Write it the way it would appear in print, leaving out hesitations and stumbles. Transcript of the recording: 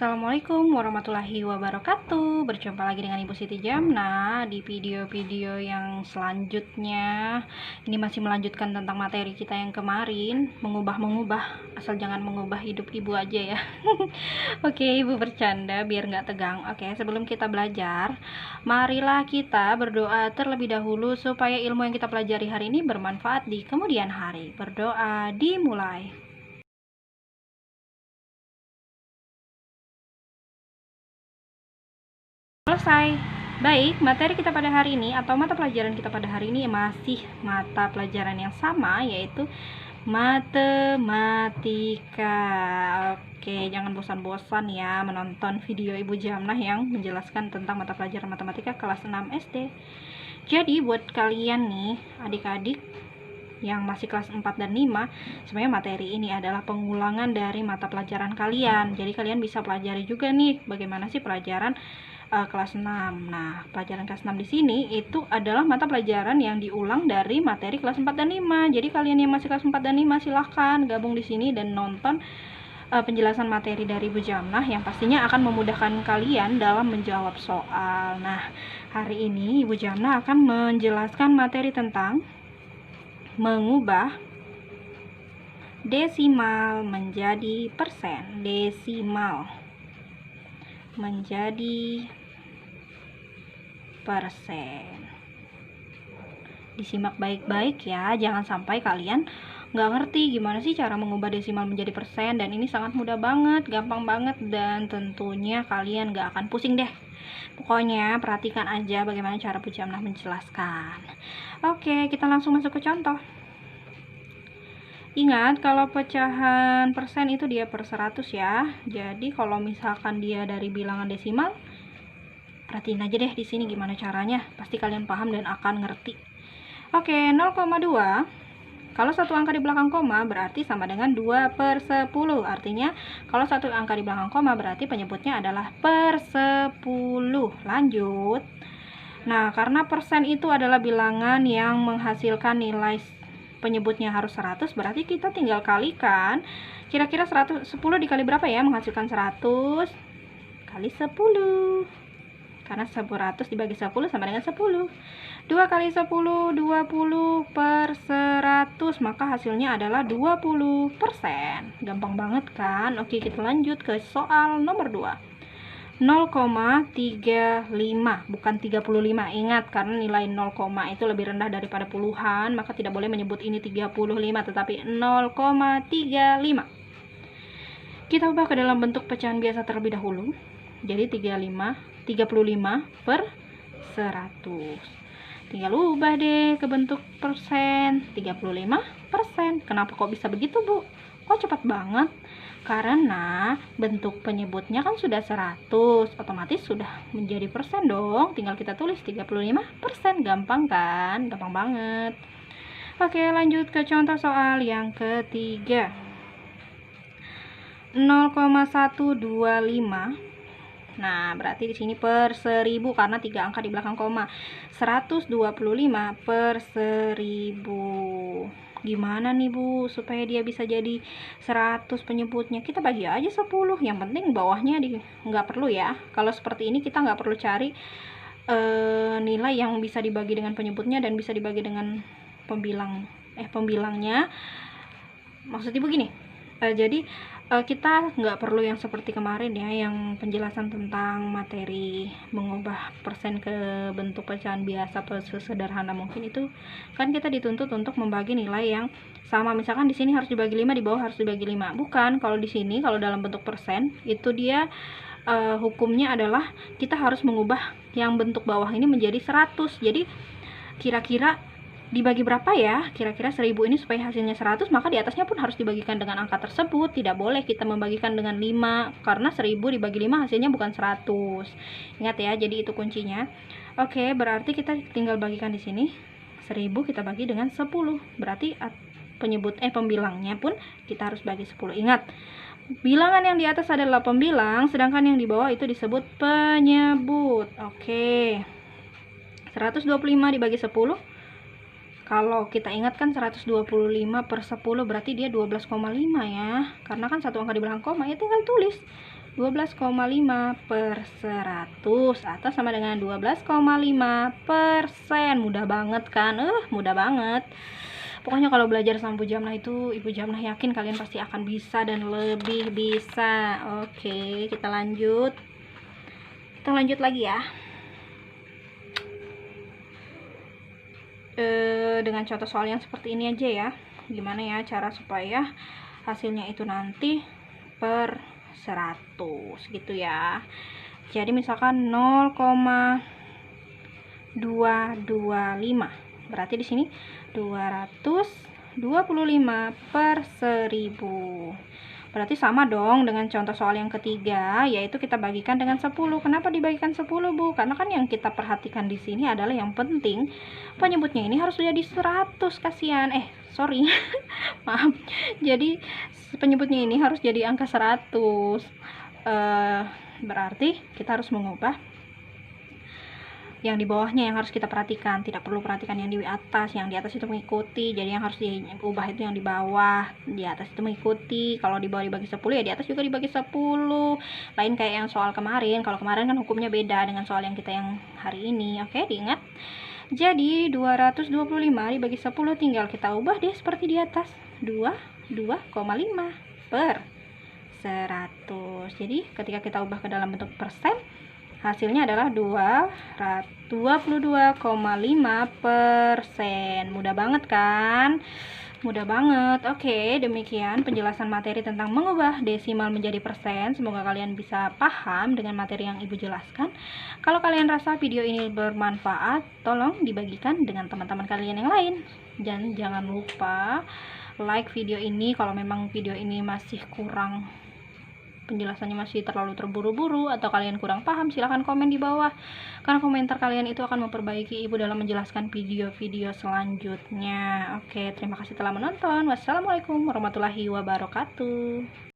Assalamualaikum warahmatullahi wabarakatuh. Berjumpa lagi dengan Ibu Siti Jamna di video-video yang selanjutnya. Ini masih melanjutkan tentang materi kita yang kemarin, mengubah-mengubah, asal jangan mengubah hidup Ibu aja ya. Oke, Ibu bercanda biar nggak tegang. Oke, sebelum kita belajar, marilah kita berdoa terlebih dahulu supaya ilmu yang kita pelajari hari ini bermanfaat di kemudian hari. Berdoa dimulai. Selesai. Baik, materi kita pada hari ini atau mata pelajaran kita pada hari ini masih mata pelajaran yang sama, yaitu matematika. Oke, jangan bosan-bosan ya menonton video Ibu Jamnah yang menjelaskan tentang mata pelajaran matematika kelas 6 SD. Jadi buat kalian nih, adik-adik yang masih kelas 4 dan 5, sebenarnya materi ini adalah pengulangan dari mata pelajaran kalian. Jadi kalian bisa pelajari juga nih bagaimana sih pelajaran kelas 6. Nah, pelajaran kelas 6 di sini itu adalah mata pelajaran yang diulang dari materi kelas 4 dan 5. Jadi kalian yang masih kelas 4 dan 5 silahkan gabung di sini dan nonton penjelasan materi dari Ibu Jamnah yang pastinya akan memudahkan kalian dalam menjawab soal. Nah, hari ini Ibu Jamnah akan menjelaskan materi tentang mengubah desimal menjadi persen. Desimal menjadi persen. Disimak baik-baik ya, jangan sampai kalian nggak ngerti gimana sih cara mengubah desimal menjadi persen. Dan ini sangat mudah banget, gampang banget, dan tentunya kalian nggak akan pusing deh. Pokoknya perhatikan aja bagaimana cara Bu Jamnah menjelaskan. Oke, kita langsung masuk ke contoh. Ingat, kalau pecahan persen itu dia per 100 ya. Jadi kalau misalkan dia dari bilangan desimal, perhatiin aja deh di sini gimana caranya. Pasti kalian paham dan akan ngerti. Oke, 0,2. Kalau satu angka di belakang koma berarti sama dengan 2 per 10. Artinya kalau satu angka di belakang koma berarti penyebutnya adalah per 10. Lanjut. Nah, karena persen itu adalah bilangan yang menghasilkan nilai penyebutnya harus 100, berarti kita tinggal kalikan. Kira-kira 10 dikali berapa ya menghasilkan 100? Kali 10. Karena 100 dibagi 10 sama dengan 10. 2 kali 10, 20 per 100. Maka hasilnya adalah 20%. Gampang banget kan? Oke, kita lanjut ke soal nomor 2. 0,35, bukan 35. Ingat, karena nilai 0, itu lebih rendah daripada puluhan, maka tidak boleh menyebut ini 35, tetapi 0,35. Kita ubah ke dalam bentuk pecahan biasa terlebih dahulu. Jadi 35 per 100. Tinggal ubah deh ke bentuk persen. 35%. Kenapa kok bisa begitu, Bu? Kok cepat banget? Karena bentuk penyebutnya kan sudah 100, otomatis sudah menjadi persen dong. Tinggal kita tulis 35%. Gampang kan? Gampang banget. Oke, lanjut ke contoh soal yang ketiga. 0,125. Nah, berarti di sini per 1000 karena 3 angka di belakang koma. 125 per 1000. Gimana nih, Bu, supaya dia bisa jadi 100 penyebutnya? Kita bagi aja 10. Yang penting bawahnya nggak perlu ya. Kalau seperti ini kita nggak perlu cari nilai yang bisa dibagi dengan penyebutnya dan bisa dibagi dengan pembilangnya. Maksud Ibu gini. Jadi kita nggak perlu yang seperti kemarin ya, yang penjelasan tentang materi mengubah persen ke bentuk pecahan biasa sesederhana mungkin. Itu kan kita dituntut untuk membagi nilai yang sama. Misalkan di sini harus dibagi 5, di bawah harus dibagi 5. Bukan, kalau di sini kalau dalam bentuk persen itu dia hukumnya adalah kita harus mengubah yang bentuk bawah ini menjadi 100. Jadi kira-kira dibagi berapa ya? Kira-kira 1000 ini supaya hasilnya 100, maka di atasnya pun harus dibagikan dengan angka tersebut. Tidak boleh kita membagikan dengan 5, karena 1000 dibagi 5 hasilnya bukan 100. Ingat ya, jadi itu kuncinya. Oke, berarti kita tinggal bagikan di sini. 1000 kita bagi dengan 10. Berarti pembilangnya pun kita harus bagi 10. Ingat, bilangan yang di atas adalah pembilang, sedangkan yang di bawah itu disebut penyebut. Oke. 125 dibagi 10. Kalau kita ingat kan 125 per 10 berarti dia 12,5 ya. Karena kan satu angka di belakang koma, ya tinggal tulis 12,5/100 atau sama dengan 12,5%. Mudah banget kan? Mudah banget. Pokoknya kalau belajar sama Bu Jamnah itu, Ibu Jamnah yakin kalian pasti akan bisa dan lebih bisa. Oke, kita lanjut. Kita lanjut lagi ya. Dengan contoh soal yang seperti ini aja ya. Gimana ya cara supaya hasilnya itu nanti per 100 gitu ya. Jadi misalkan 0,225. Berarti di sini 225/1000. Berarti sama dong dengan contoh soal yang ketiga, yaitu kita bagikan dengan 10. Kenapa dibagikan 10, Bu? Karena kan yang kita perhatikan di sini adalah yang penting penyebutnya ini harus jadi 100, kasihan. Sorry. Maaf. Jadi penyebutnya ini harus jadi angka 100. Berarti kita harus mengubah yang di bawahnya yang harus kita perhatikan, tidak perlu perhatikan yang di atas. Yang di atas itu mengikuti, jadi yang harus diubah itu yang di bawah. Di atas itu mengikuti, kalau di bawah dibagi 10 ya di atas juga dibagi 10. Lain kayak yang soal kemarin. Kalau kemarin kan hukumnya beda dengan soal yang kita yang hari ini. Oke, diingat. Jadi 225 dibagi 10 tinggal kita ubah deh seperti di atas, 2,5/100. Jadi ketika kita ubah ke dalam bentuk persen, hasilnya adalah 22,5%. Mudah banget kan? Mudah banget. Oke, demikian penjelasan materi tentang mengubah desimal menjadi persen. Semoga kalian bisa paham dengan materi yang Ibu jelaskan. Kalau kalian rasa video ini bermanfaat, tolong dibagikan dengan teman-teman kalian yang lain. Dan jangan lupa like video ini. Kalau memang video ini masih kurang, penjelasannya masih terlalu terburu-buru atau kalian kurang paham, silahkan komen di bawah, karena komentar kalian itu akan memperbaiki Ibu dalam menjelaskan video-video selanjutnya. Oke, terima kasih telah menonton. Wassalamualaikum warahmatullahi wabarakatuh.